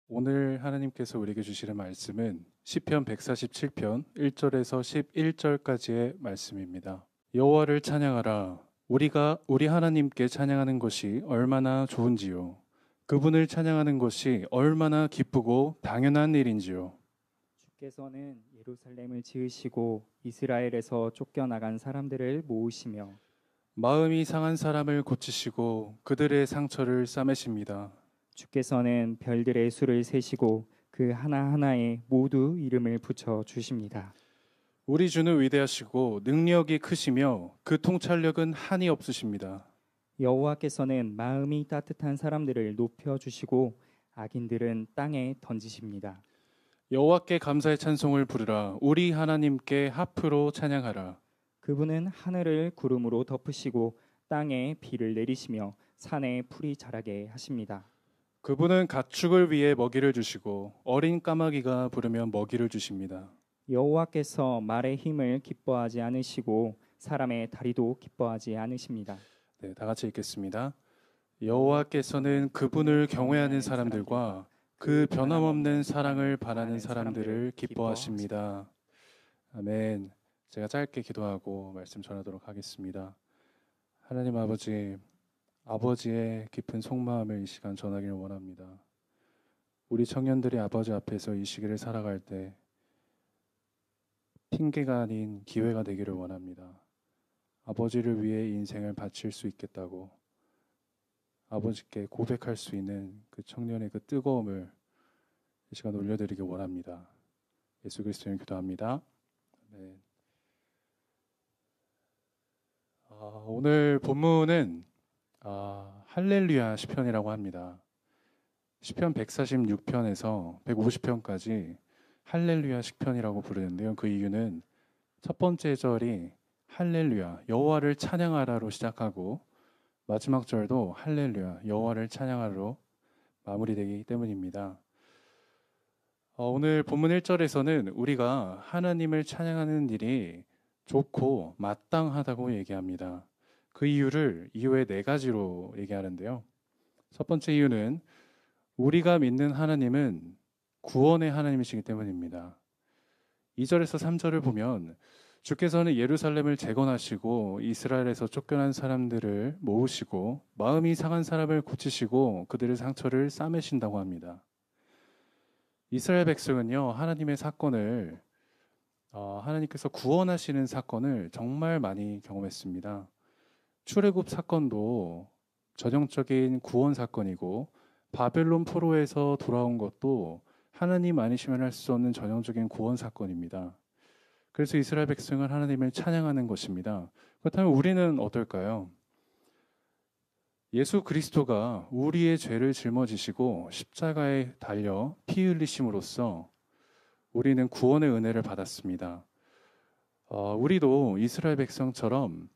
오늘 하나님께서 우리에게 주시는 말씀은 시편 147편 1절에서 11절까지의 말씀입니다. 여호와를 찬양하라. 우리 하나님께 찬양하는 것이 얼마나 좋은지요. 그분을 찬양하는 것이 얼마나 기쁘고 당연한 일인지요. 주께서는 예루살렘을 지으시고 이스라엘에서 쫓겨나간 사람들을 모으시며 마음이 상한 사람을 고치시고 그들의 상처를 싸매십니다. 주께서는 별들의 수를 세시고 그 하나하나에 모두 이름을 붙여 주십니다. 우리 주는 위대하시고 능력이 크시며 그 통찰력은 한이 없으십니다. 여호와께서는 마음이 따뜻한 사람들을 높여 주시고 악인들은 땅에 던지십니다. 여호와께 감사의 찬송을 부르라. 우리 하나님께 하프로 찬양하라. 그분은 하늘을 구름으로 덮으시고 땅에 비를 내리시며 산에 풀이 자라게 하십니다. 그분은 가축을 위해 먹이를 주시고 어린 까마귀가 부르면 먹이를 주십니다. 여호와께서 말의 힘을 기뻐하지 않으시고 사람의 다리도 기뻐하지 않으십니다. 네, 다 같이 읽겠습니다. 여호와께서는 그분을 경외하는 사람들과 그 변함없는 사랑을 바라는 사람들을 기뻐하십니다. 아멘. 제가 짧게 기도하고 말씀 전하도록 하겠습니다. 하나님 아버지, 아버지의 깊은 속마음을 이 시간 전하기를 원합니다. 우리 청년들이 아버지 앞에서 이 시기를 살아갈 때 핑계가 아닌 기회가 되기를 원합니다. 아버지를 위해 인생을 바칠 수 있겠다고 아버지께 고백할 수 있는 그 청년의 그 뜨거움을 이 시간 올려드리기 원합니다. 예수 그리스도인 기도합니다. 네. 오늘 본문은 할렐루야 시편이라고 합니다. 시편 146편에서 150편까지 할렐루야 시편이라고 부르는데요. 그 이유는 첫 번째 절이 할렐루야 여호와를 찬양하라로 시작하고 마지막 절도 할렐루야 여호와를 찬양하라로 마무리되기 때문입니다. 오늘 본문 1절에서는 우리가 하나님을 찬양하는 일이 좋고 마땅하다고 얘기합니다. 그 이유를 이후에 4가지로 얘기하는데요. 첫 번째 이유는 우리가 믿는 하나님은 구원의 하나님이시기 때문입니다. 2절에서 3절을 보면 주께서는 예루살렘을 재건하시고 이스라엘에서 쫓겨난 사람들을 모으시고 마음이 상한 사람을 고치시고 그들의 상처를 싸매신다고 합니다. 이스라엘 백성은요, 하나님의 사건을 하나님께서 구원하시는 사건을 정말 많이 경험했습니다. 출애굽 사건도 전형적인 구원 사건이고 바벨론 포로에서 돌아온 것도 하나님 아니시면 할 수 없는 전형적인 구원 사건입니다. 그래서 이스라엘 백성은 하나님을 찬양하는 것입니다. 그렇다면 우리는 어떨까요? 예수 그리스도가 우리의 죄를 짊어지시고 십자가에 달려 피 흘리심으로써 우리는 구원의 은혜를 받았습니다. 우리도 이스라엘 백성처럼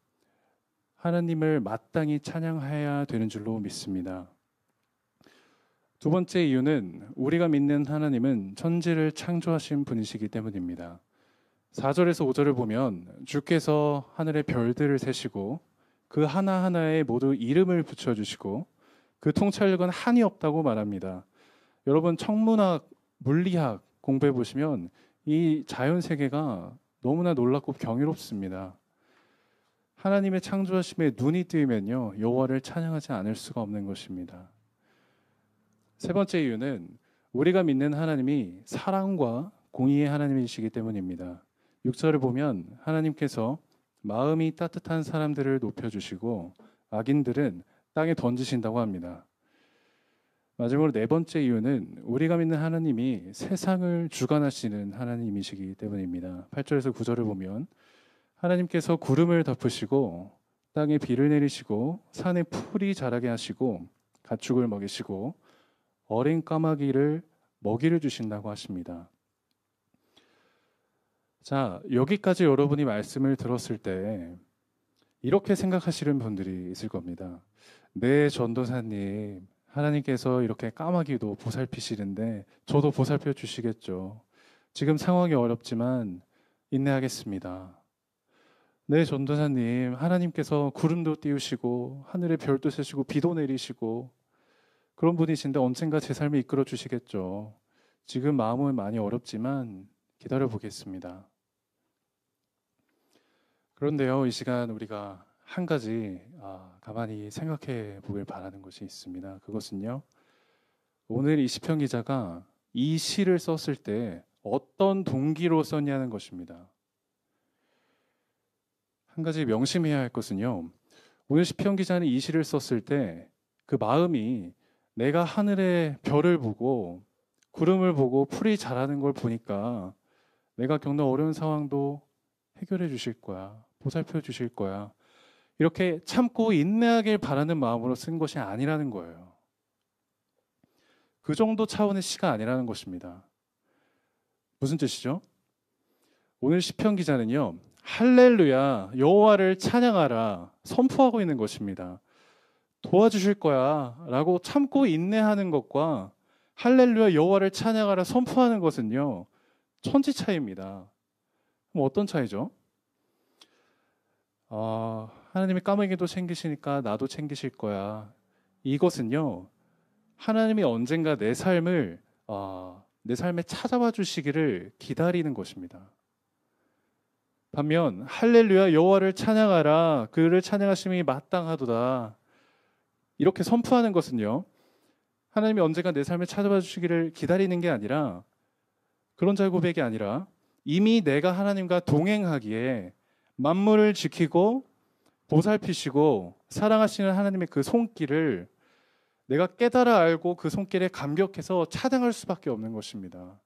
하나님을 마땅히 찬양해야 되는 줄로 믿습니다. 두 번째 이유는 우리가 믿는 하나님은 천지를 창조하신 분이시기 때문입니다. 4절에서 5절을 보면 주께서 하늘의 별들을 세시고 그 하나하나에 모두 이름을 붙여주시고 그 통찰력은 한이 없다고 말합니다. 여러분 천문학, 물리학 공부해 보시면 이 자연세계가 너무나 놀랍고 경이롭습니다. 하나님의 창조하심에 눈이 뜨이면요 여호와를 찬양하지 않을 수가 없는 것입니다. 세 번째 이유는 우리가 믿는 하나님이 사랑과 공의의 하나님이시기 때문입니다. 6절을 보면 하나님께서 마음이 따뜻한 사람들을 높여주시고 악인들은 땅에 던지신다고 합니다. 마지막으로 네 번째 이유는 우리가 믿는 하나님이 세상을 주관하시는 하나님이시기 때문입니다. 8절에서 9절을 보면 하나님께서 구름을 덮으시고 땅에 비를 내리시고 산에 풀이 자라게 하시고 가축을 먹이시고 어린 까마귀를 먹이를 주신다고 하십니다. 자, 여기까지 여러분이 말씀을 들었을 때 이렇게 생각하시는 분들이 있을 겁니다. 네, 전도사님, 하나님께서 이렇게 까마귀도 보살피시는데 저도 보살펴 주시겠죠. 지금 상황이 어렵지만 인내하겠습니다. 네, 전도사님, 하나님께서 구름도 띄우시고 하늘에 별도 세시고 비도 내리시고 그런 분이신데 언젠가 제 삶을 이끌어 주시겠죠. 지금 마음은 많이 어렵지만 기다려 보겠습니다. 그런데요, 이 시간 우리가 한 가지 가만히 생각해 보길 바라는 것이 있습니다. 그것은요, 오늘 이 시편 기자가 이 시를 썼을 때 어떤 동기로 썼냐는 것입니다. 한 가지 명심해야 할 것은요, 오늘 시편 기자는 이 시를 썼을 때 그 마음이 내가 하늘의 별을 보고 구름을 보고 풀이 자라는 걸 보니까 내가 겪는 어려운 상황도 해결해 주실 거야. 보살펴 주실 거야. 이렇게 참고 인내하길 바라는 마음으로 쓴 것이 아니라는 거예요. 그 정도 차원의 시가 아니라는 것입니다. 무슨 뜻이죠? 오늘 시편 기자는요, 할렐루야, 여호와를 찬양하라 선포하고 있는 것입니다. 도와주실 거야 라고 참고 인내하는 것과 할렐루야, 여호와를 찬양하라 선포하는 것은요, 천지 차이입니다. 그럼 어떤 차이죠? 하나님이 까마귀도 챙기시니까 나도 챙기실 거야. 이것은요, 하나님이 언젠가 내 삶에 찾아와 주시기를 기다리는 것입니다. 반면 할렐루야 여호와를 찬양하라 그를 찬양하심이 마땅하도다 이렇게 선포하는 것은요, 하나님이 언젠가 내 삶에 찾아와 주시기를 기다리는 게 아니라 그런 잘 고백이 아니라 이미 내가 하나님과 동행하기에 만물을 지키고 보살피시고 사랑하시는 하나님의 그 손길을 내가 깨달아 알고 그 손길에 감격해서 찬양할 수밖에 없는 것입니다.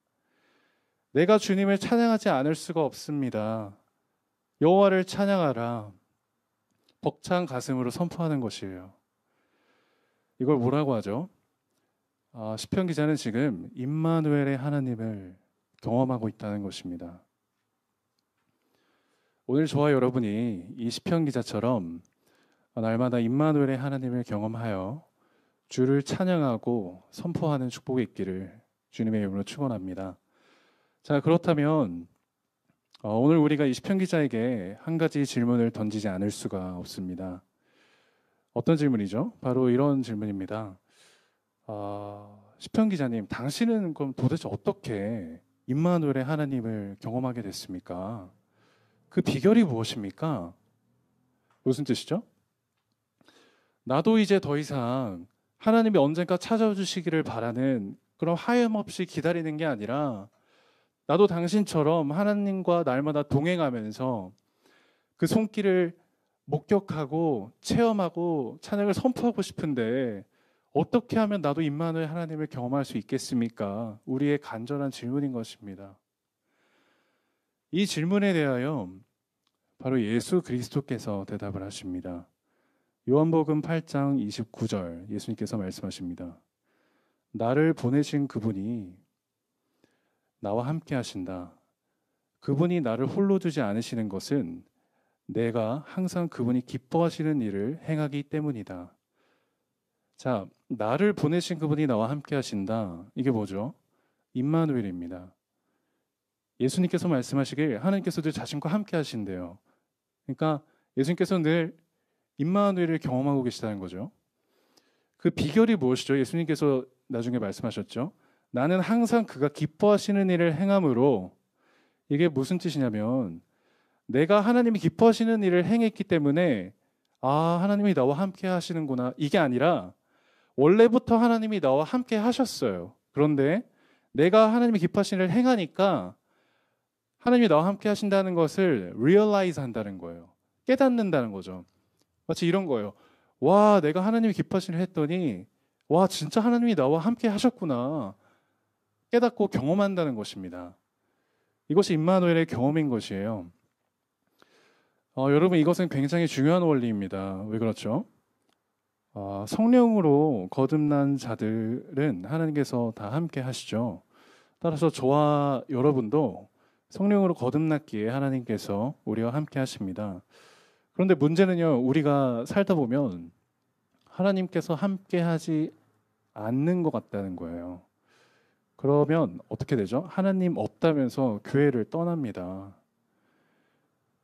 내가 주님을 찬양하지 않을 수가 없습니다. 여호와를 찬양하라. 벅찬 가슴으로 선포하는 것이에요. 이걸 뭐라고 하죠? 시편 기자는 지금 임마누엘의 하나님을 경험하고 있다는 것입니다. 오늘 저와 여러분이 이 시편 기자처럼 날마다 임마누엘의 하나님을 경험하여 주를 찬양하고 선포하는 축복이 있기를 주님의 이름으로 축원합니다. 자, 그렇다면 오늘 우리가 이 시편 기자에게 한 가지 질문을 던지지 않을 수가 없습니다. 어떤 질문이죠? 바로 이런 질문입니다. 시편 기자님, 당신은 그럼 도대체 어떻게 임마누엘의 하나님을 경험하게 됐습니까? 그 비결이 무엇입니까? 무슨 뜻이죠? 나도 이제 더 이상 하나님이 언젠가 찾아와 주시기를 바라는 그런 하염없이 기다리는 게 아니라 나도 당신처럼 하나님과 날마다 동행하면서 그 손길을 목격하고 체험하고 찬양을 선포하고 싶은데 어떻게 하면 나도 임마누엘 하나님을 경험할 수 있겠습니까? 우리의 간절한 질문인 것입니다. 이 질문에 대하여 바로 예수 그리스도께서 대답을 하십니다. 요한복음 8장 29절 예수님께서 말씀하십니다. 나를 보내신 그분이 나와 함께 하신다. 그분이 나를 홀로 두지 않으시는 것은 내가 항상 그분이 기뻐하시는 일을 행하기 때문이다. 자, 나를 보내신 그분이 나와 함께 하신다. 이게 뭐죠? 임마누엘입니다. 예수님께서 말씀하시길 하나님께서 늘 자신과 함께 하신대요. 그러니까 예수님께서 늘 임마누엘을 경험하고 계시다는 거죠. 그 비결이 무엇이죠? 예수님께서 나중에 말씀하셨죠. 나는 항상 그가 기뻐하시는 일을 행함으로 이게 무슨 뜻이냐면 내가 하나님이 기뻐하시는 일을 행했기 때문에 하나님이 나와 함께 하시는구나. 이게 아니라 원래부터 하나님이 나와 함께 하셨어요. 그런데 내가 하나님이 기뻐하시는 일을 행하니까 하나님이 나와 함께 하신다는 것을 realize 한다는 거예요. 깨닫는다는 거죠. 마치 이런 거예요. 와, 내가 하나님이 기뻐하시는 일 했더니 와, 진짜 하나님이 나와 함께 하셨구나. 깨닫고 경험한다는 것입니다. 이것이 임마누엘의 경험인 것이에요. 여러분, 이것은 굉장히 중요한 원리입니다. 왜 그렇죠? 성령으로 거듭난 자들은 하나님께서 다 함께 하시죠. 따라서 저와 여러분도 성령으로 거듭났기에 하나님께서 우리와 함께 하십니다. 그런데 문제는요, 우리가 살다 보면 하나님께서 함께 하지 않는 것 같다는 거예요. 그러면 어떻게 되죠? 하나님 없다면서 교회를 떠납니다.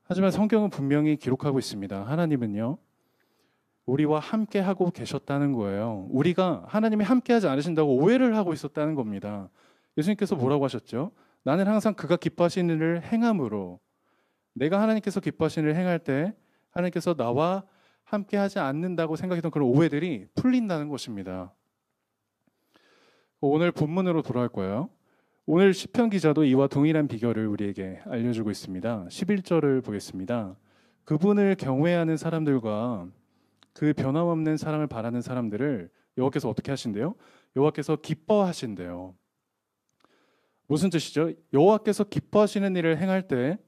하지만 성경은 분명히 기록하고 있습니다. 하나님은요, 우리와 함께 하고 계셨다는 거예요. 우리가 하나님이 함께 하지 않으신다고 오해를 하고 있었다는 겁니다. 예수님께서 뭐라고 하셨죠? 나는 항상 그가 기뻐하시는 일을 행함으로, 내가 하나님께서 기뻐하시는 일을 행할 때 하나님께서 나와 함께 하지 않는다고 생각했던 그런 오해들이 풀린다는 것입니다. 오늘 본문으로 돌아갈 거예요. 오늘 시편 기자도 이와 동일한 비결을 우리에게 알려주고 있습니다. 11절을 보겠습니다. 그분을 경외하는 사람들과 그 변함없는 사랑을 바라는 사람들을 여호와께서 어떻게 하신대요? 여호와께서 기뻐하신대요. 무슨 뜻이죠? 여호와께서 기뻐하시는 일을 행할 때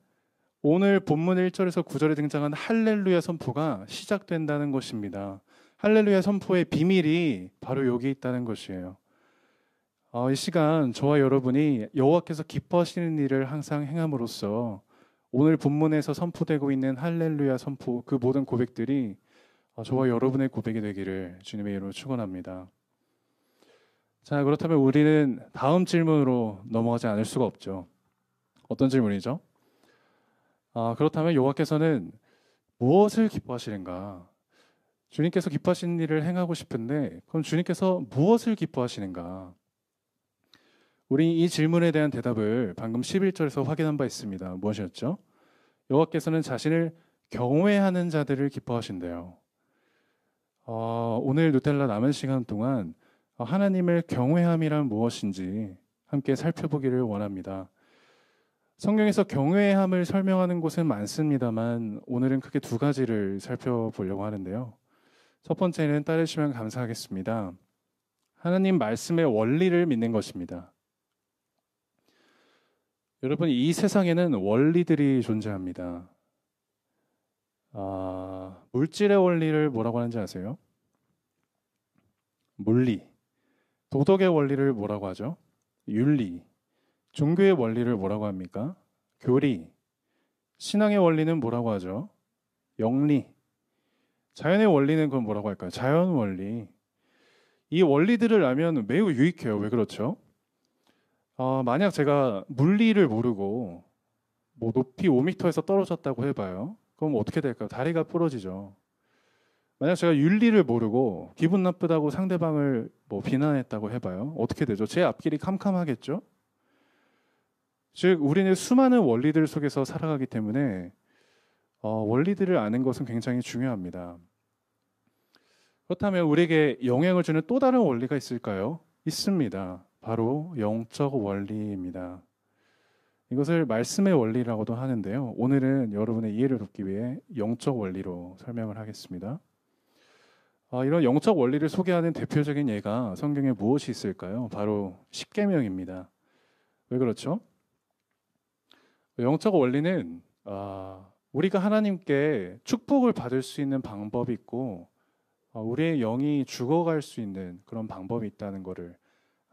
오늘 본문 1절에서 9절에 등장한 할렐루야 선포가 시작된다는 것입니다. 할렐루야 선포의 비밀이 바로 여기 있다는 것이에요. 이 시간 저와 여러분이 여호와께서 기뻐하시는 일을 항상 행함으로써 오늘 본문에서 선포되고 있는 할렐루야 선포, 그 모든 고백들이 저와 여러분의 고백이 되기를 주님의 이름으로 축원합니다. 자, 그렇다면 우리는 다음 질문으로 넘어가지 않을 수가 없죠. 어떤 질문이죠? 그렇다면 여호와께서는 무엇을 기뻐하시는가? 주님께서 기뻐하시는 일을 행하고 싶은데 그럼 주님께서 무엇을 기뻐하시는가? 우리 이 질문에 대한 대답을 방금 11절에서 확인한 바 있습니다. 무엇이었죠? 여호와께서는 자신을 경외하는 자들을 기뻐하신대요. 오늘 누텔라 남은 시간 동안 하나님을 경외함이란 무엇인지 함께 살펴보기를 원합니다. 성경에서 경외함을 설명하는 곳은 많습니다만 오늘은 크게 두 가지를 살펴보려고 하는데요. 첫 번째는 따르시면 감사하겠습니다. 하나님 말씀의 원리를 믿는 것입니다. 여러분, 이 세상에는 원리들이 존재합니다. 물질의 원리를 뭐라고 하는지 아세요? 물리. 도덕의 원리를 뭐라고 하죠? 윤리. 종교의 원리를 뭐라고 합니까? 교리. 신앙의 원리는 뭐라고 하죠? 영리. 자연의 원리는 그럼 뭐라고 할까요? 자연 원리. 이 원리들을 알면 매우 유익해요. 왜 그렇죠? 만약 제가 물리를 모르고 높이 5m에서 떨어졌다고 해봐요. 그럼 어떻게 될까요? 다리가 부러지죠. 만약 제가 윤리를 모르고 기분 나쁘다고 상대방을 비난했다고 해봐요. 어떻게 되죠? 제 앞길이 캄캄하겠죠? 즉 우리는 수많은 원리들 속에서 살아가기 때문에 원리들을 아는 것은 굉장히 중요합니다. 그렇다면 우리에게 영향을 주는 또 다른 원리가 있을까요? 있습니다. 바로 영적 원리입니다. 이것을 말씀의 원리라고도 하는데요. 오늘은 여러분의 이해를 돕기 위해 영적 원리로 설명을 하겠습니다. 이런 영적 원리를 소개하는 대표적인 예가 성경에 무엇이 있을까요? 바로 십계명입니다. 왜 그렇죠? 영적 원리는 우리가 하나님께 축복을 받을 수 있는 방법이 있고 우리의 영이 죽어갈 수 있는 그런 방법이 있다는 것을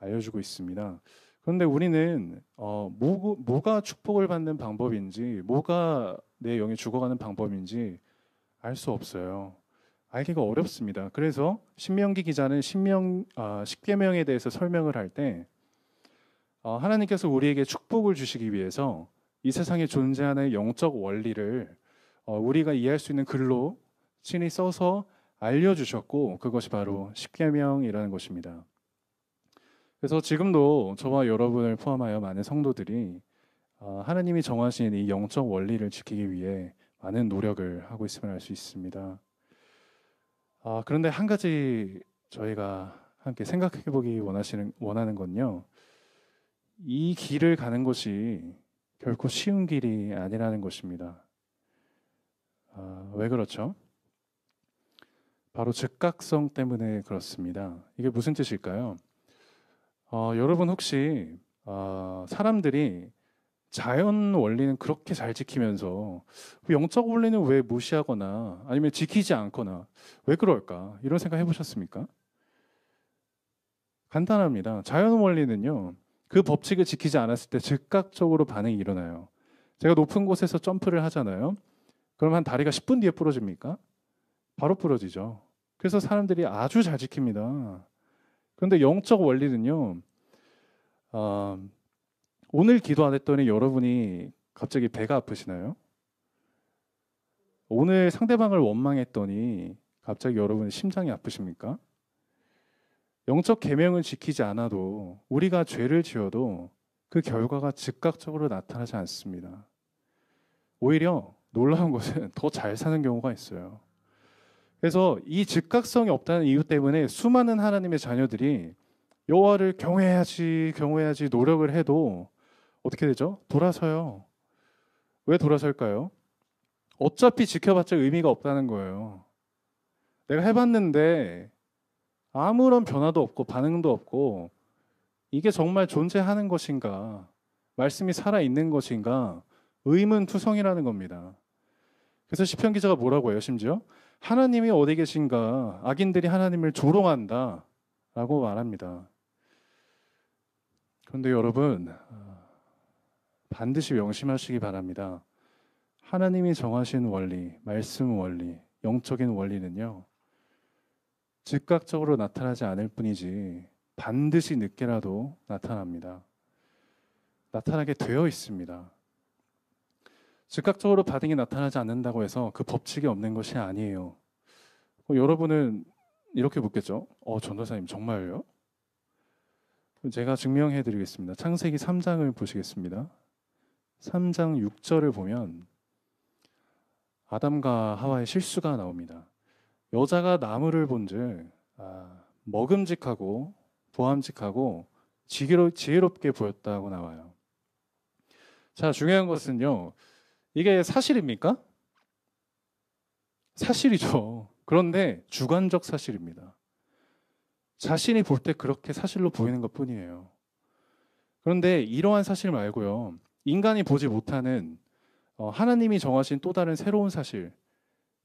알려주고 있습니다. 그런데 우리는 뭐가 축복을 받는 방법인지, 뭐가 내 영이 죽어가는 방법인지 알 수 없어요. 알기가 어렵습니다. 그래서 신명기 기자는 십계명에 대해서 설명을 할 때 하나님께서 우리에게 축복을 주시기 위해서 이 세상에 존재하는 영적 원리를 우리가 이해할 수 있는 글로 친히 써서 알려주셨고 그것이 바로 십계명이라는 것입니다. 그래서 지금도 저와 여러분을 포함하여 많은 성도들이 하나님이 정하신 이 영적 원리를 지키기 위해 많은 노력을 하고 있음을 알 수 있습니다. 그런데 한 가지 저희가 함께 생각해 보기 원하는 건요. 이 길을 가는 것이 결코 쉬운 길이 아니라는 것입니다. 왜 그렇죠? 바로 즉각성 때문에 그렇습니다. 이게 무슨 뜻일까요? 여러분 혹시 사람들이 자연 원리는 그렇게 잘 지키면서 영적 원리는 왜 무시하거나 아니면 지키지 않거나 왜 그럴까? 이런 생각 해보셨습니까? 간단합니다. 자연 원리는요. 그 법칙을 지키지 않았을 때 즉각적으로 반응이 일어나요. 제가 높은 곳에서 점프를 하잖아요. 그럼 한 다리가 10분 뒤에 부러집니까? 바로 부러지죠. 그래서 사람들이 아주 잘 지킵니다. 그런데 영적 원리는요. 오늘 기도 안 했더니 여러분이 갑자기 배가 아프시나요? 오늘 상대방을 원망했더니 갑자기 여러분 심장이 아프십니까? 영적 계명을 지키지 않아도 우리가 죄를 지어도 그 결과가 즉각적으로 나타나지 않습니다. 오히려 놀라운 것은 더 잘 사는 경우가 있어요. 그래서 이 즉각성이 없다는 이유 때문에 수많은 하나님의 자녀들이 여호와를 경외해야지 노력을 해도 어떻게 되죠? 돌아서요. 왜 돌아설까요? 어차피 지켜봤자 의미가 없다는 거예요. 내가 해봤는데 아무런 변화도 없고 반응도 없고 이게 정말 존재하는 것인가? 말씀이 살아있는 것인가? 의문투성이라는 겁니다. 그래서 시편 기자가 뭐라고 해요? 심지어 하나님이 어디 계신가? 악인들이 하나님을 조롱한다 라고 말합니다. 그런데 여러분 반드시 명심하시기 바랍니다. 하나님이 정하신 원리, 말씀 원리, 영적인 원리는요 즉각적으로 나타나지 않을 뿐이지 반드시 늦게라도 나타납니다. 나타나게 되어 있습니다. 즉각적으로 반응이 나타나지 않는다고 해서 그 법칙이 없는 것이 아니에요. 여러분은 이렇게 묻겠죠. 전도사님 정말요? 제가 증명해 드리겠습니다. 창세기 3장을 보시겠습니다. 3장 6절을 보면 아담과 하와의 실수가 나옵니다. 여자가 나무를 본즉 먹음직하고 보암직하고 지혜롭게 보였다고 나와요. 자, 중요한 것은요. 이게 사실입니까? 사실이죠. 그런데 주관적 사실입니다. 자신이 볼 때 그렇게 사실로 보이는 것뿐이에요. 그런데 이러한 사실 말고요. 인간이 보지 못하는 하나님이 정하신 또 다른 새로운 사실,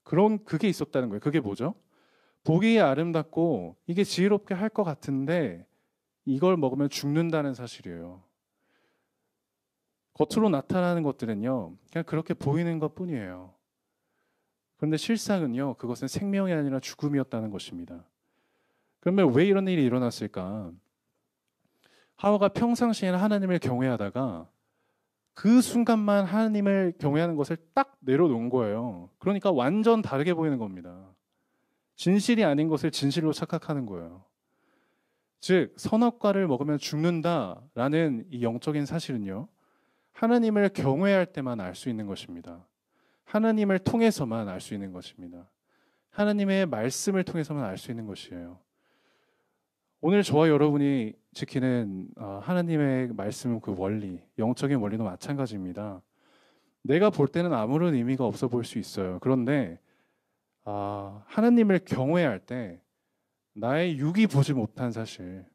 그게 있었다는 거예요. 그게 뭐죠? 보기에 아름답고 이게 지혜롭게 할 것 같은데 이걸 먹으면 죽는다는 사실이에요. 겉으로 나타나는 것들은요, 그냥 그렇게 보이는 것뿐이에요. 그런데 실상은요, 그것은 생명이 아니라 죽음이었다는 것입니다. 그러면 왜 이런 일이 일어났을까? 하와가 평상시에는 하나님을 경외하다가 그 순간만 하나님을 경외하는 것을 딱 내려놓은 거예요. 그러니까 완전 다르게 보이는 겁니다. 진실이 아닌 것을 진실로 착각하는 거예요. 즉, 선악과를 먹으면 죽는다라는 이 영적인 사실은요, 하나님을 경외할 때만 알 수 있는 것입니다. 하나님을 통해서만 알 수 있는 것입니다. 하나님의 말씀을 통해서만 알 수 있는 것이에요. 오늘 저와 여러분이 지키는 하나님의 말씀 그 원리, 영적인 원리도 마찬가지입니다. 내가 볼 때는 아무런 의미가 없어 보일 수 있어요. 그런데 하나님을 경외할 때 나의 육이 보지 못한 사실,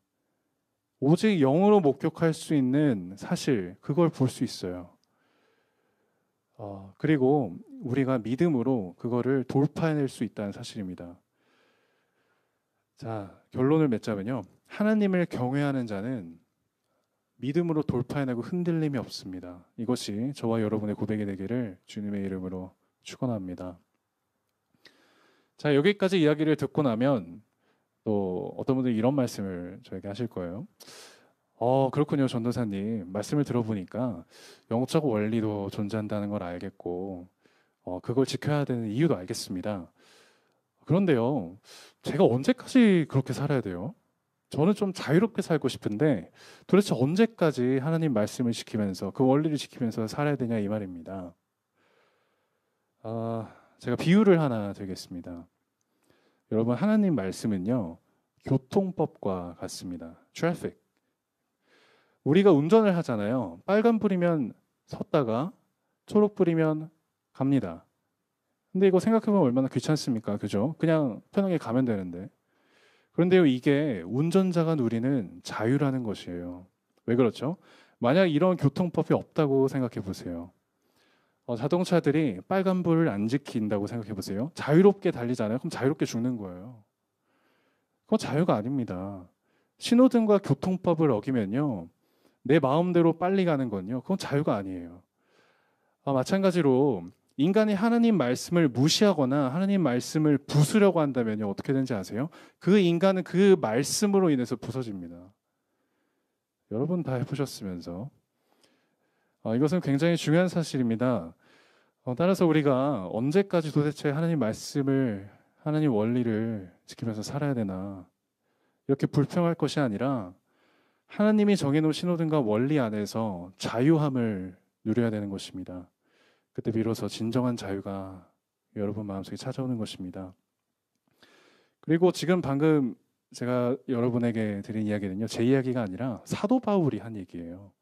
오직 영으로 목격할 수 있는 사실, 그걸 볼 수 있어요. 그리고 우리가 믿음으로 그거를 돌파해낼 수 있다는 사실입니다. 자, 결론을 맺자면요. 하나님을 경외하는 자는 믿음으로 돌파해내고 흔들림이 없습니다. 이것이 저와 여러분의 고백이 되기를 주님의 이름으로 축원합니다. 자, 여기까지 이야기를 듣고 나면 또 어떤 분들이 이런 말씀을 저에게 하실 거예요. 그렇군요, 전도사님. 말씀을 들어보니까 영적 원리도 존재한다는 걸 알겠고 그걸 지켜야 되는 이유도 알겠습니다. 그런데요, 제가 언제까지 그렇게 살아야 돼요? 저는 좀 자유롭게 살고 싶은데 도대체 언제까지 하나님 말씀을 지키면서 그 원리를 지키면서 살아야 되냐 이 말입니다. 제가 비유를 하나 드리겠습니다. 여러분, 하나님 말씀은요, 교통법과 같습니다. 트래픽. 우리가 운전을 하잖아요. 빨간불이면 섰다가 초록불이면 갑니다. 근데 이거 생각해보면 얼마나 귀찮습니까? 그죠? 그냥 편하게 가면 되는데. 그런데요, 이게 운전자가 누리는 자유라는 것이에요. 왜 그렇죠? 만약 이런 교통법이 없다고 생각해 보세요. 자동차들이 빨간불을 안 지킨다고 생각해 보세요. 자유롭게 달리잖아요. 그럼 자유롭게 죽는 거예요. 그건 자유가 아닙니다. 신호등과 교통법을 어기면요, 내 마음대로 빨리 가는 건요, 그건 자유가 아니에요. 마찬가지로 인간이 하나님 말씀을 무시하거나 하나님 말씀을 부수려고 한다면요, 어떻게 되는지 아세요? 그 인간은 그 말씀으로 인해서 부서집니다. 여러분 다 해보셨으면서 이것은 굉장히 중요한 사실입니다. 따라서 우리가 언제까지 도대체 하나님 말씀을, 하나님 원리를 지키면서 살아야 되나, 이렇게 불평할 것이 아니라 하나님이 정해놓은 신호등과 원리 안에서 자유함을 누려야 되는 것입니다. 그때 비로소 진정한 자유가 여러분 마음속에 찾아오는 것입니다. 그리고 지금 방금 제가 여러분에게 드린 이야기는요, 제 이야기가 아니라 사도 바울이 한 얘기예요.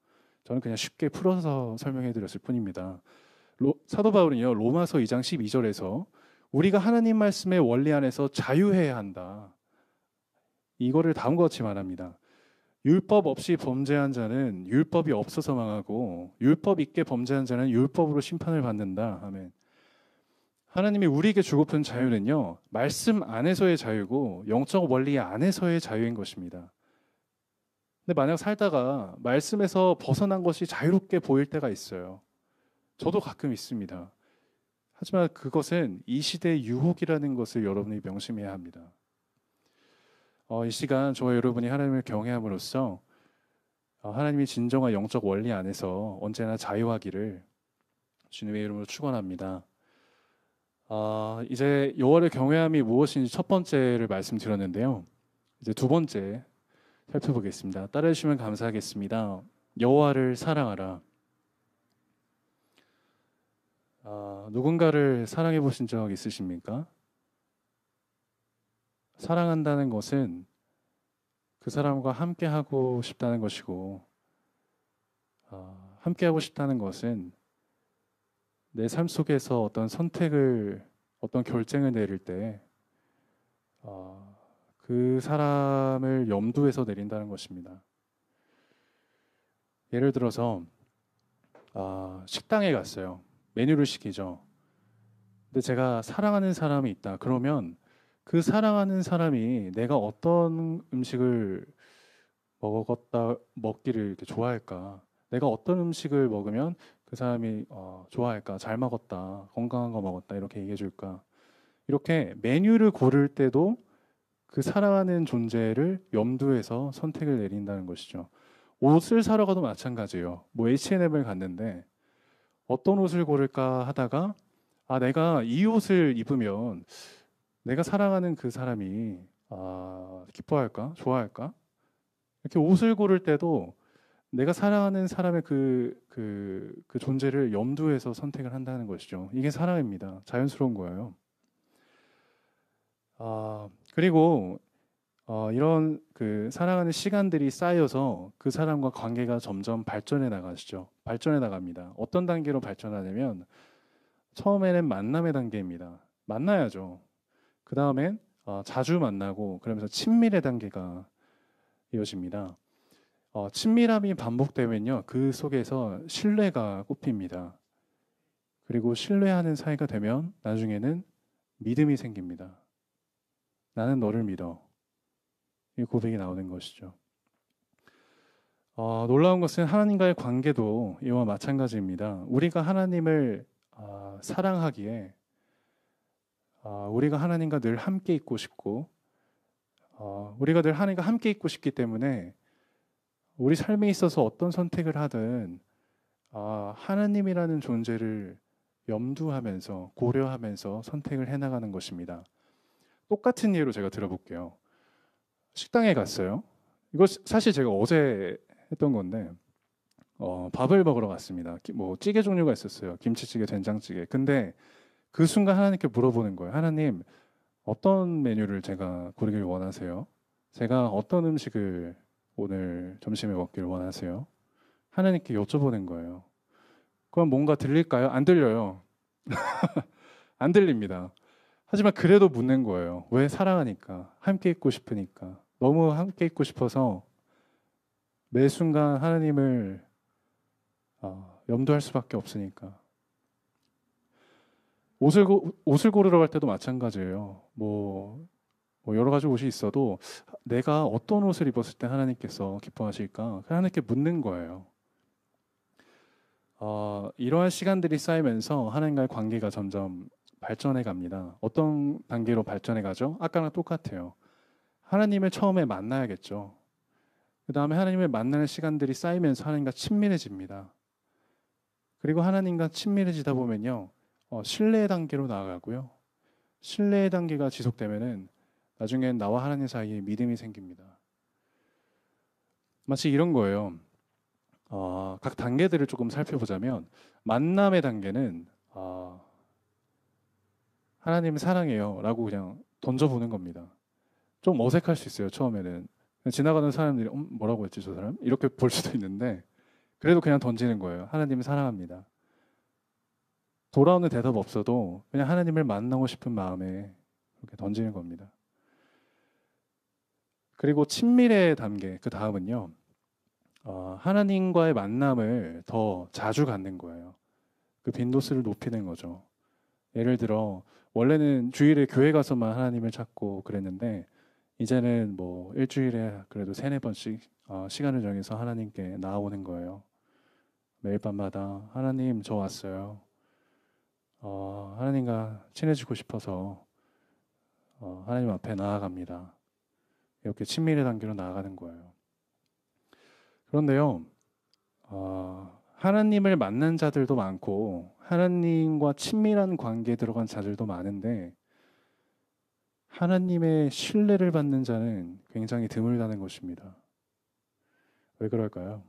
저는 그냥 쉽게 풀어서 설명해 드렸을 뿐입니다. 사도 바울은요, 로마서 2장 12절에서 우리가 하나님 말씀의 원리 안에서 자유해야 한다, 이거를 다음과 같이 말합니다. 율법 없이 범죄한 자는 율법이 없어서 망하고 율법 있게 범죄한 자는 율법으로 심판을 받는다. 아멘. 하나님이 우리에게 주고픈 자유는요, 말씀 안에서의 자유고 영적 원리 안에서의 자유인 것입니다. 근데 만약 살다가 말씀에서 벗어난 것이 자유롭게 보일 때가 있어요. 저도 가끔 있습니다. 하지만 그것은 이 시대의 유혹이라는 것을 여러분이 명심해야 합니다. 이 시간 저와 여러분이 하나님을 경외함으로써 하나님이 진정한 영적 원리 안에서 언제나 자유하기를 주님의 이름으로 축원합니다. 이제 여호와를 경외함이 무엇인지 첫 번째를 말씀드렸는데요. 이제 두 번째 살펴보겠습니다. 따라해주시면 감사하겠습니다. 여호와를 사랑하라. 누군가를 사랑해 보신 적 있으십니까? 사랑한다는 것은 그 사람과 함께하고 싶다는 것이고, 함께하고 싶다는 것은 내 삶 속에서 어떤 선택을, 어떤 결정을 내릴 때 그 사람을 염두에서 내린다는 것입니다. 예를 들어서 식당에 갔어요. 메뉴를 시키죠. 근데 제가 사랑하는 사람이 있다. 그러면 그 사랑하는 사람이 내가 어떤 음식을 먹기를 이렇게 좋아할까? 내가 어떤 음식을 먹으면 그 사람이 좋아할까? 잘 먹었다, 건강한 거 먹었다, 이렇게 얘기해 줄까? 이렇게 메뉴를 고를 때도 그 사랑하는 존재를 염두에서 선택을 내린다는 것이죠. 옷을 사러 가도 마찬가지예요. 뭐 H&M을 갔는데 어떤 옷을 고를까 하다가 내가 이 옷을 입으면 내가 사랑하는 그 사람이 기뻐할까? 좋아할까? 이렇게 옷을 고를 때도 내가 사랑하는 사람의 그 존재를 염두에서 선택을 한다는 것이죠. 이게 사랑입니다. 자연스러운 거예요. 그리고 이런 그 사랑하는 시간들이 쌓여서 그 사람과 관계가 점점 발전해 나가시죠. 발전해 나갑니다. 어떤 단계로 발전하냐면 처음에는 만남의 단계입니다. 만나야죠. 그 다음엔 자주 만나고 그러면서 친밀의 단계가 이어집니다. 친밀함이 반복되면요, 그 속에서 신뢰가 꼽힙니다. 그리고 신뢰하는 사이가 되면 나중에는 믿음이 생깁니다. 나는 너를 믿어. 이 고백이 나오는 것이죠. 놀라운 것은 하나님과의 관계도 이와 마찬가지입니다. 우리가 하나님을 사랑하기에 우리가 하나님과 늘 함께 있고 싶고, 우리가 늘 하나님과 함께 있고 싶기 때문에 우리 삶에 있어서 어떤 선택을 하든 하나님이라는 존재를 염두하면서 고려하면서 선택을 해나가는 것입니다. 똑같은 예로 제가 들어볼게요. 식당에 갔어요. 이거 사실 제가 어제 했던 건데 밥을 먹으러 갔습니다. 뭐 찌개 종류가 있었어요. 김치찌개, 된장찌개. 근데 그 순간 하나님께 물어보는 거예요. 하나님, 어떤 메뉴를 제가 고르길 원하세요? 제가 어떤 음식을 오늘 점심에 먹기를 원하세요? 하나님께 여쭤보는 거예요. 그럼 뭔가 들릴까요? 안 들려요. 안 들립니다. 하지만 그래도 묻는 거예요. 왜? 사랑하니까, 함께 있고 싶으니까, 너무 함께 있고 싶어서 매 순간 하나님을 염두할 수밖에 없으니까. 옷을 고르러 갈 때도 마찬가지예요. 뭐 여러 가지 옷이 있어도 내가 어떤 옷을 입었을 때 하나님께서 기뻐하실까? 하나님께 묻는 거예요. 이러한 시간들이 쌓이면서 하나님과의 관계가 점점 발전해 갑니다. 어떤 단계로 발전해 가죠? 아까랑 똑같아요. 하나님을 처음에 만나야겠죠. 그 다음에 하나님을 만나는 시간들이 쌓이면서 하나님과 친밀해집니다. 그리고 하나님과 친밀해지다 보면요, 신뢰의 단계로 나아가고요. 신뢰의 단계가 지속되면은 나중엔 나와 하나님 사이에 믿음이 생깁니다. 마치 이런 거예요. 각 단계들을 조금 살펴보자면 만남의 단계는 하나님 사랑해요 라고 그냥 던져보는 겁니다. 좀 어색할 수 있어요. 처음에는 지나가는 사람들이 뭐라고 했지 저 사람? 이렇게 볼 수도 있는데 그래도 그냥 던지는 거예요. 하나님 사랑합니다. 돌아오는 대답 없어도 그냥 하나님을 만나고 싶은 마음에 그렇게 던지는 겁니다. 그리고 친밀의 단계, 그 다음은요. 하나님과의 만남을 더 자주 갖는 거예요. 그 빈도수를 높이는 거죠. 예를 들어 원래는 주일에 교회 가서만 하나님을 찾고 그랬는데 이제는 뭐 일주일에 그래도 3-4번씩 시간을 정해서 하나님께 나아오는 거예요. 매일 밤마다 하나님 저 왔어요. 하나님과 친해지고 싶어서 하나님 앞에 나아갑니다. 이렇게 친밀의 단계로 나아가는 거예요. 그런데요, 하나님을 만난 자들도 많고 하나님과 친밀한 관계에 들어간 자들도 많은데 하나님의 신뢰를 받는 자는 굉장히 드물다는 것입니다. 왜 그럴까요?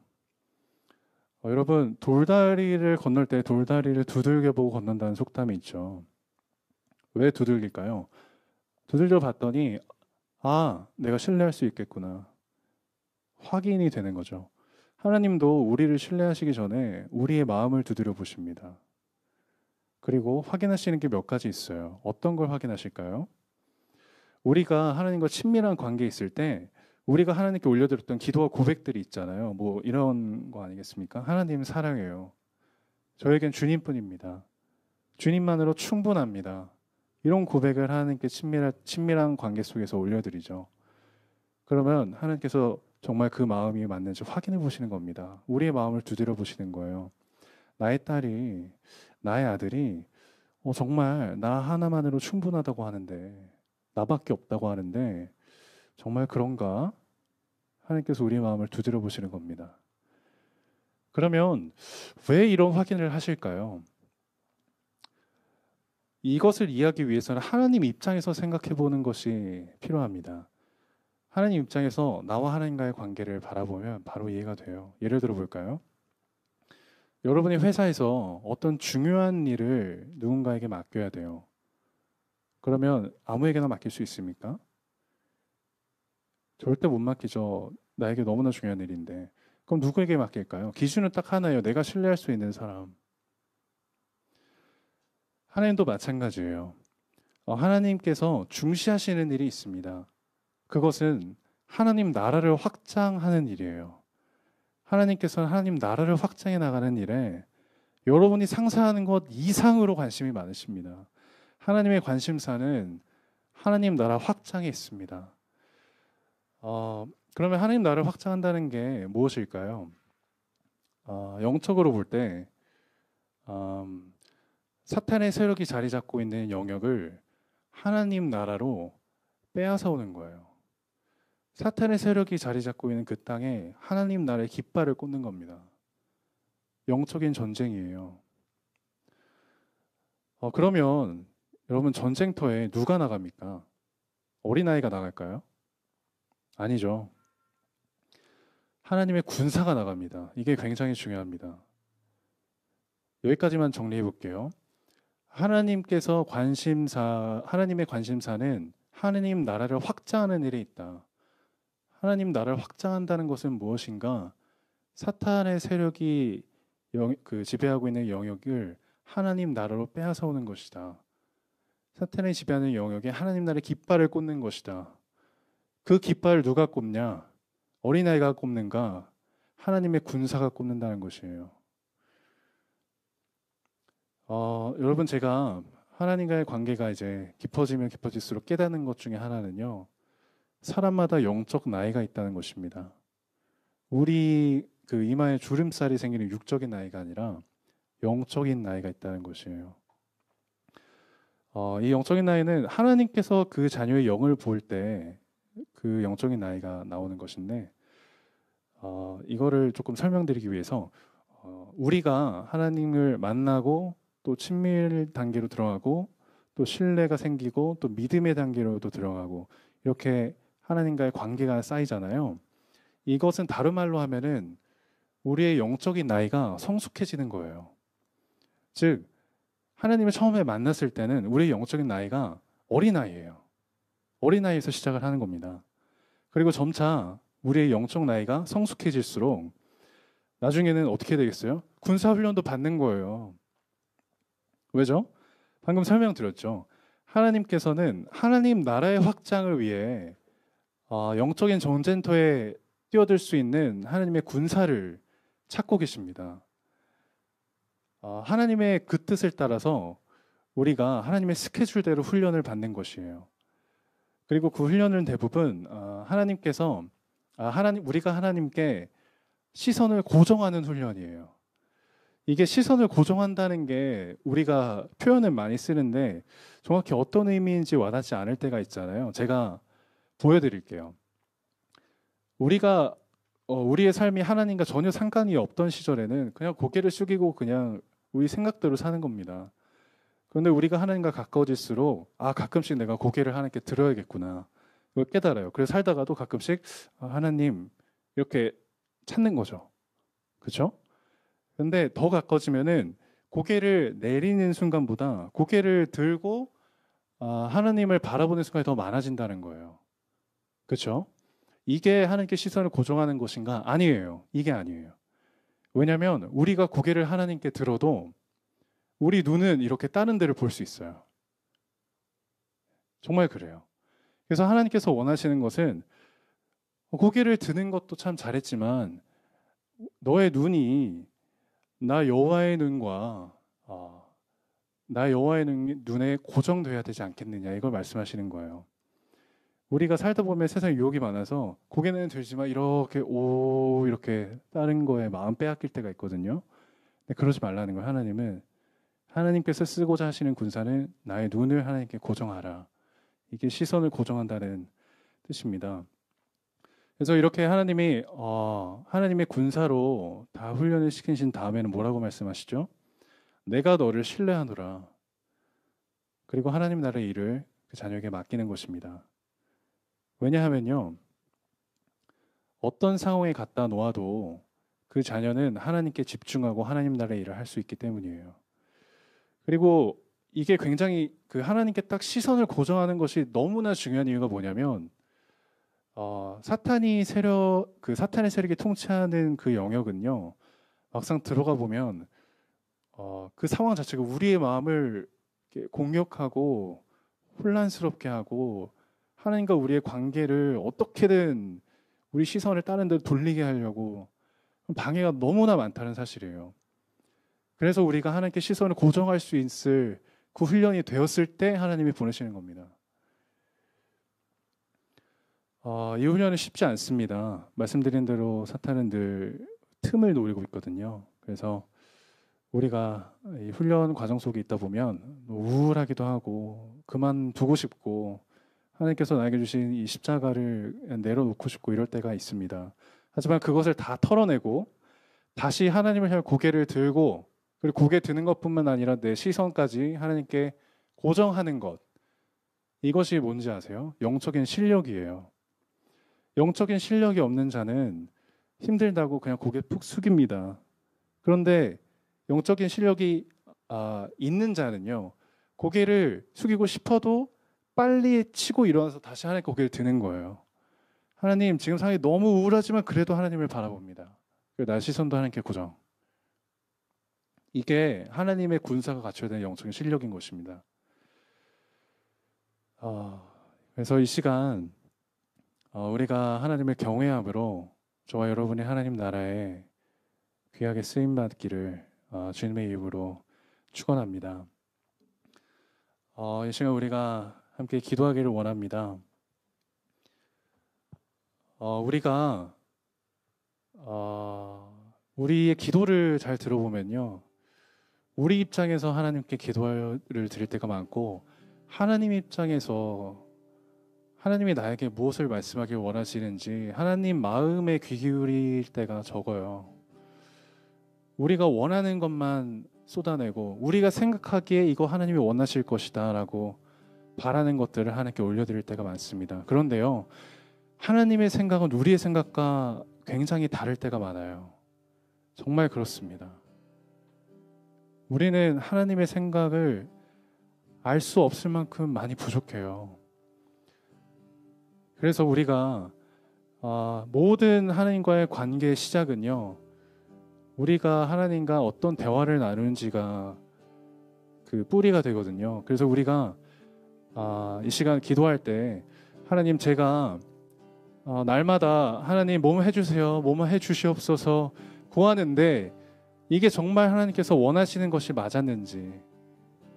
여러분, 돌다리를 건널 때 돌다리를 두들겨 보고 건넌다는 속담이 있죠. 왜 두들길까요? 두들겨 봤더니 내가 신뢰할 수 있겠구나. 확인이 되는 거죠. 하나님도 우리를 신뢰하시기 전에 우리의 마음을 두드려 보십니다. 그리고 확인하시는 게 몇 가지 있어요. 어떤 걸 확인하실까요? 우리가 하나님과 친밀한 관계에 있을 때 우리가 하나님께 올려드렸던 기도와 고백들이 있잖아요. 뭐 이런 거 아니겠습니까? 하나님 사랑해요. 저에겐 주님뿐입니다. 주님만으로 충분합니다. 이런 고백을 하나님께 친밀한 관계 속에서 올려드리죠. 그러면 하나님께서 정말 그 마음이 맞는지 확인해 보시는 겁니다. 우리의 마음을 두드려 보시는 거예요. 나의 딸이, 나의 아들이 정말 나 하나만으로 충분하다고 하는데 나밖에 없다고 하는데 정말 그런가? 하나님께서 우리의 마음을 두드려 보시는 겁니다. 그러면 왜 이런 확인을 하실까요? 이것을 이해하기 위해서는 하나님 입장에서 생각해 보는 것이 필요합니다. 하나님 입장에서 나와 하나님과의 관계를 바라보면 바로 이해가 돼요. 예를 들어 볼까요? 여러분이 회사에서 어떤 중요한 일을 누군가에게 맡겨야 돼요. 그러면 아무에게나 맡길 수 있습니까? 절대 못 맡기죠. 나에게 너무나 중요한 일인데. 그럼 누구에게 맡길까요? 기준은 딱 하나예요. 내가 신뢰할 수 있는 사람. 하나님도 마찬가지예요. 하나님께서 중시하시는 일이 있습니다. 그것은 하나님 나라를 확장하는 일이에요. 하나님께서는 하나님 나라를 확장해 나가는 일에 여러분이 상상하는 것 이상으로 관심이 많으십니다. 하나님의 관심사는 하나님 나라 확장에 있습니다. 그러면 하나님 나라를 확장한다는 게 무엇일까요? 영적으로 볼 때 사탄의 세력이 자리 잡고 있는 영역을 하나님 나라로 빼앗아 오는 거예요. 사탄의 세력이 자리 잡고 있는 그 땅에 하나님 나라의 깃발을 꽂는 겁니다. 영적인 전쟁이에요. 그러면 여러분 전쟁터에 누가 나갑니까? 어린아이가 나갈까요? 아니죠. 하나님의 군사가 나갑니다. 이게 굉장히 중요합니다. 여기까지만 정리해 볼게요. 하나님의 관심사는 하나님 나라를 확장하는 일에 있다. 하나님 나라를 확장한다는 것은 무엇인가? 사탄의 세력이 지배하고 있는 영역을 하나님 나라로 빼앗아 오는 것이다. 사탄이 지배하는 영역에 하나님 나라의 깃발을 꽂는 것이다. 그 깃발을 누가 꼽냐? 어린아이가 꼽는가? 하나님의 군사가 꼽는다는 것이에요. 여러분 제가 하나님과의 관계가 이제 깊어지면 깊어질수록 깨닫는 것 중에 하나는요. 사람마다 영적 나이가 있다는 것입니다. 우리 그 이마에 주름살이 생기는 육적인 나이가 아니라 영적인 나이가 있다는 것이에요. 이 영적인 나이는 하나님께서 그 자녀의 영을 볼 때 그 영적인 나이가 나오는 것인데 이거를 조금 설명드리기 위해서 우리가 하나님을 만나고 또 친밀 단계로 들어가고 또 신뢰가 생기고 또 믿음의 단계로도 들어가고 이렇게 하나님과의 관계가 쌓이잖아요. 이것은 다른 말로 하면은 우리의 영적인 나이가 성숙해지는 거예요. 즉 하나님을 처음에 만났을 때는 우리의 영적인 나이가 어린아이예요. 어린아이에서 시작을 하는 겁니다. 그리고 점차 우리의 영적 나이가 성숙해질수록 나중에는 어떻게 되겠어요? 군사훈련도 받는 거예요. 왜죠? 방금 설명드렸죠. 하나님께서는 하나님 나라의 확장을 위해 영적인 전쟁터에 뛰어들 수 있는 하나님의 군사를 찾고 계십니다. 하나님의 그 뜻을 따라서 우리가 하나님의 스케줄대로 훈련을 받는 것이에요. 그리고 그 훈련은 대부분 하나님께서 우리가 하나님께 시선을 고정하는 훈련이에요. 이게 시선을 고정한다는 게 우리가 표현을 많이 쓰는데 정확히 어떤 의미인지 와닿지 않을 때가 있잖아요. 제가 보여드릴게요. 우리의 삶이 하나님과 전혀 상관이 없던 시절에는 그냥 고개를 숙이고 그냥 우리 생각대로 사는 겁니다. 그런데 우리가 하나님과 가까워질수록 가끔씩 내가 고개를 하나님께 들어야겠구나 이걸 깨달아요. 그래서 살다가도 가끔씩 하나님 이렇게 찾는 거죠. 그렇죠? 근데 더 가까워지면은 고개를 내리는 순간보다 고개를 들고 하나님을 바라보는 순간이 더 많아진다는 거예요. 그렇죠? 이게 하나님께 시선을 고정하는 것인가? 아니에요. 이게 아니에요. 왜냐하면 우리가 고개를 하나님께 들어도 우리 눈은 이렇게 다른 데를 볼 수 있어요. 정말 그래요. 그래서 하나님께서 원하시는 것은 고개를 드는 것도 참 잘했지만 너의 눈이 나 여호와의 눈과 나 여호와의 눈에 고정돼야 되지 않겠느냐 이걸 말씀하시는 거예요. 우리가 살다 보면 세상에 유혹이 많아서 고개는 들지만 이렇게 다른 거에 마음 빼앗길 때가 있거든요. 근데 그러지 말라는 거예요. 하나님께서 쓰고자 하시는 군사는 나의 눈을 하나님께 고정하라. 이게 시선을 고정한다는 뜻입니다. 그래서 이렇게 하나님이 하나님의 군사로 다 훈련을 시키신 다음에는 뭐라고 말씀하시죠? 내가 너를 신뢰하노라. 그리고 하나님 나라의 일을 그 자녀에게 맡기는 것입니다. 왜냐하면요, 어떤 상황에 갖다 놓아도 그 자녀는 하나님께 집중하고 하나님 나라의 일을 할 수 있기 때문이에요. 그리고 이게 굉장히 그 하나님께 딱 시선을 고정하는 것이 너무나 중요한 이유가 뭐냐면 사탄의 세력이 통치하는 그 영역은요, 막상 들어가 보면 그 상황 자체가 우리의 마음을 이렇게 공격하고 혼란스럽게 하고 하나님과 우리의 관계를 어떻게든 우리 시선을 다른 데로 돌리게 하려고 방해가 너무나 많다는 사실이에요. 그래서 우리가 하나님께 시선을 고정할 수 있을 그 훈련이 되었을 때 하나님이 보내시는 겁니다. 이 훈련은 쉽지 않습니다. 말씀드린 대로 사탄은 늘 틈을 노리고 있거든요. 그래서 우리가 이 훈련 과정 속에 있다 보면 우울하기도 하고 그만두고 싶고 하나님께서 나에게 주신 이 십자가를 내려놓고 싶고 이럴 때가 있습니다. 하지만 그것을 다 털어내고 다시 하나님을 향해 고개를 들고 그리고 고개 드는 것뿐만 아니라 내 시선까지 하나님께 고정하는 것, 이것이 뭔지 아세요? 영적인 실력이에요. 영적인 실력이 없는 자는 힘들다고 그냥 고개 푹 숙입니다. 그런데 영적인 실력이 있는 자는요, 고개를 숙이고 싶어도 빨리 치고 일어나서 다시 하나님께 고개를 드는 거예요. 하나님, 지금 상황이 너무 우울하지만 그래도 하나님을 바라봅니다. 나 시선도 하나님께 고정. 이게 하나님의 군사가 갖춰야 되는 영적인 실력인 것입니다. 그래서 이 시간 우리가 하나님을 경외함으로 저와 여러분이 하나님 나라에 귀하게 쓰임받기를 주님의 이름으로 축원합니다. 이 시간 우리가 함께 기도하기를 원합니다. 우리가 우리의 기도를 잘 들어보면요, 우리 입장에서 하나님께 기도를 드릴 때가 많고 하나님 입장에서 하나님이 나에게 무엇을 말씀하길 원하시는지 하나님 마음에 귀 기울일 때가 적어요. 우리가 원하는 것만 쏟아내고 우리가 생각하기에 이거 하나님이 원하실 것이다 라고 바라는 것들을 하나님께 올려드릴 때가 많습니다. 그런데요, 하나님의 생각은 우리의 생각과 굉장히 다를 때가 많아요. 정말 그렇습니다. 우리는 하나님의 생각을 알 수 없을 만큼 많이 부족해요. 그래서 우리가 모든 하나님과의 관계의 시작은요, 우리가 하나님과 어떤 대화를 나누는지가 그 뿌리가 되거든요. 그래서 우리가 이 시간 기도할 때 하나님, 제가 날마다 하나님 뭐뭐 해주세요, 뭐뭐 해주시옵소서 구하는데 이게 정말 하나님께서 원하시는 것이 맞았는지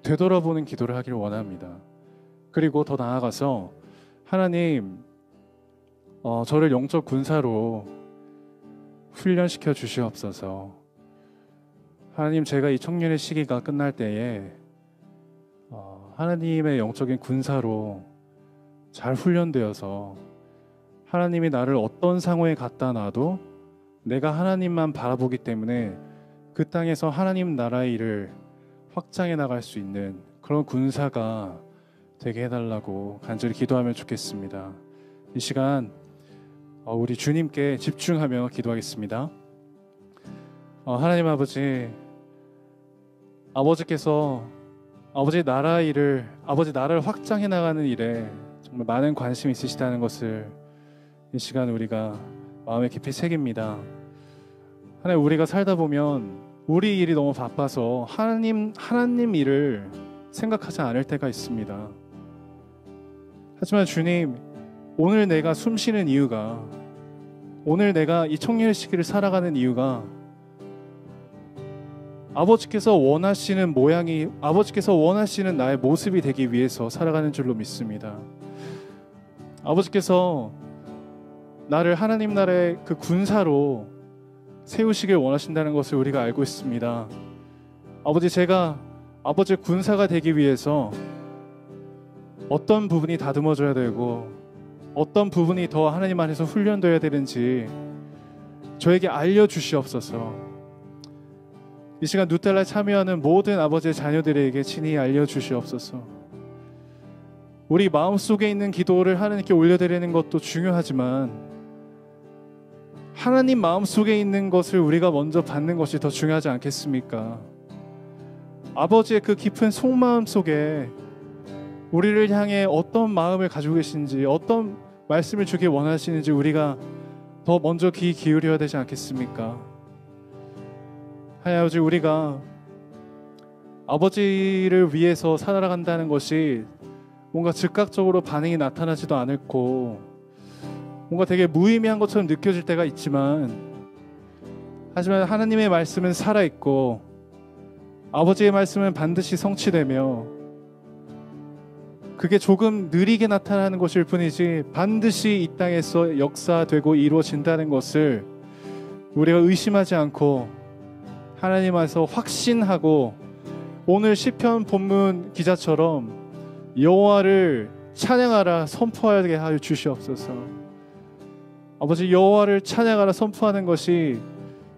되돌아보는 기도를 하기를 원합니다. 그리고 더 나아가서 하나님, 저를 영적 군사로 훈련시켜 주시옵소서. 하나님, 제가 이 청년의 시기가 끝날 때에 하나님의 영적인 군사로 잘 훈련되어서 하나님이 나를 어떤 상황에 갖다 놔도 내가 하나님만 바라보기 때문에 그 땅에서 하나님 나라의 일을 확장해 나갈 수 있는 그런 군사가 되게 해달라고 간절히 기도하면 좋겠습니다. 이 시간 우리 주님께 집중하며 기도하겠습니다. 하나님 아버지, 아버지께서 아버지 나라 일을, 아버지 나라를 확장해 나가는 일에 정말 많은 관심이 있으시다는 것을 이 시간 우리가 마음에 깊이 새깁니다. 하나님, 우리가 살다 보면 우리 일이 너무 바빠서 하나님 일을 생각하지 않을 때가 있습니다. 하지만 주님, 오늘 내가 숨 쉬는 이유가, 오늘 내가 이 청년의 시기를 살아가는 이유가 아버지께서 원하시는 모양이, 아버지께서 원하시는 나의 모습이 되기 위해서 살아가는 줄로 믿습니다. 아버지께서 나를 하나님 나라의 그 군사로 세우시길 원하신다는 것을 우리가 알고 있습니다. 아버지, 제가 아버지의 군사가 되기 위해서 어떤 부분이 다듬어져야 되고 어떤 부분이 더 하나님 안에서 훈련되어야 되는지 저에게 알려주시옵소서. 이 시간 누텔라에 참여하는 모든 아버지의 자녀들에게 친히 알려주시옵소서. 우리 마음속에 있는 기도를 하나님께 올려드리는 것도 중요하지만 하나님 마음속에 있는 것을 우리가 먼저 받는 것이 더 중요하지 않겠습니까? 아버지의 그 깊은 속마음 속에 우리를 향해 어떤 마음을 가지고 계신지, 어떤 말씀을 주길 원하시는지 우리가 더 먼저 귀 기울여야 되지 않겠습니까? 하나님 아버지, 우리가 아버지를 위해서 살아간다는 것이 뭔가 즉각적으로 반응이 나타나지도 않고 뭔가 되게 무의미한 것처럼 느껴질 때가 있지만, 하지만 하나님의 말씀은 살아있고 아버지의 말씀은 반드시 성취되며 그게 조금 느리게 나타나는 것일 뿐이지 반드시 이 땅에서 역사되고 이루어진다는 것을 우리가 의심하지 않고 하나님 안에서 확신하고, 오늘 시편 본문 기자처럼 여호와를 찬양하라 선포하게 하여 주시옵소서. 아버지, 여호와를 찬양하라 선포하는 것이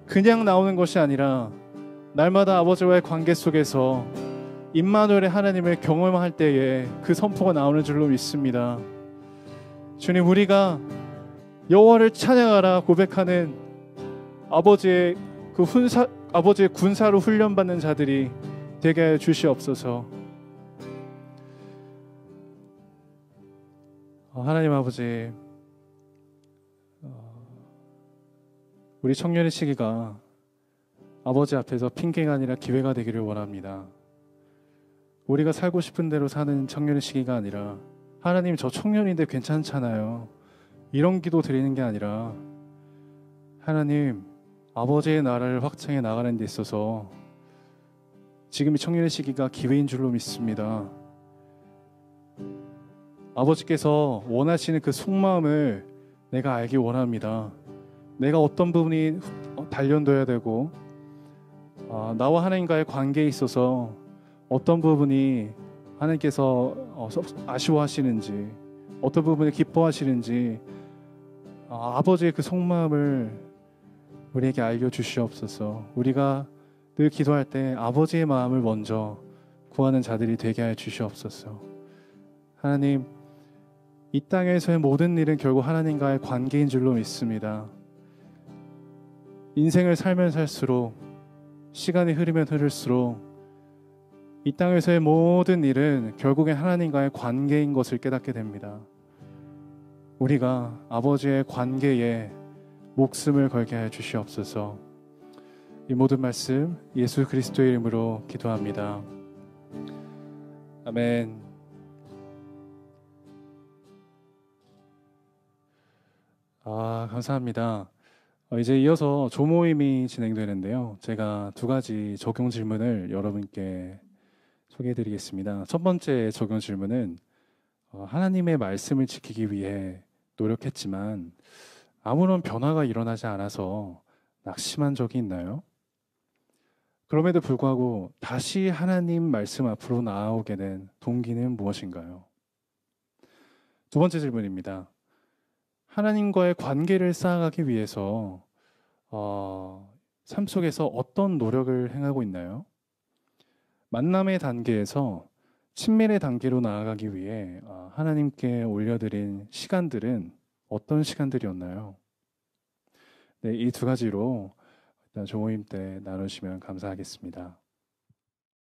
그냥 나오는 것이 아니라 날마다 아버지와의 관계 속에서 임마누엘의 하나님을 경험할 때에 그 선포가 나오는 줄로 믿습니다. 주님, 우리가 여호와를 찬양하라 고백하는 아버지의 아버지의 군사로 훈련받는 자들이 되게 하여 주시옵소서. 하나님 아버지, 우리 청년의 시기가 아버지 앞에서 핑계가 아니라 기회가 되기를 원합니다. 우리가 살고 싶은 대로 사는 청년의 시기가 아니라 하나님, 저 청년인데 괜찮잖아요, 이런 기도 드리는 게 아니라 하나님, 아버지의 나라를 확장해 나가는 데 있어서 지금 이 청년의 시기가 기회인 줄로 믿습니다. 아버지께서 원하시는 그 속마음을 내가 알기 원합니다. 내가 어떤 부분이 단련돼야 되고 나와 하나님과의 관계에 있어서 어떤 부분이 하나님께서 아쉬워하시는지, 어떤 부분을 기뻐하시는지 아버지의 그 속마음을 우리에게 알려주시옵소서. 우리가 늘 기도할 때 아버지의 마음을 먼저 구하는 자들이 되게 하여 주시옵소서. 하나님, 이 땅에서의 모든 일은 결국 하나님과의 관계인 줄로 믿습니다. 인생을 살면 살수록, 시간이 흐르면 흐를수록 이 땅에서의 모든 일은 결국엔 하나님과의 관계인 것을 깨닫게 됩니다. 우리가 아버지의 관계에 목숨을 걸게 하여 주시옵소서. 이 모든 말씀 예수 그리스도의 이름으로 기도합니다. 아멘. 감사합니다. 이제 이어서 조모임이 진행되는데요. 제가 두 가지 적용 질문을 여러분께 소개해드리겠습니다. 첫 번째 적용 질문은 하나님의 말씀을 지키기 위해 노력했지만 아무런 변화가 일어나지 않아서 낙심한 적이 있나요? 그럼에도 불구하고 다시 하나님 말씀 앞으로 나아오게 된 동기는 무엇인가요? 두 번째 질문입니다. 하나님과의 관계를 쌓아가기 위해서 삶 속에서 어떤 노력을 행하고 있나요? 만남의 단계에서 친밀의 단계로 나아가기 위해 하나님께 올려드린 시간들은 어떤 시간들이었나요? 네, 이 두 가지로 일단 조모임 때 나누시면 감사하겠습니다.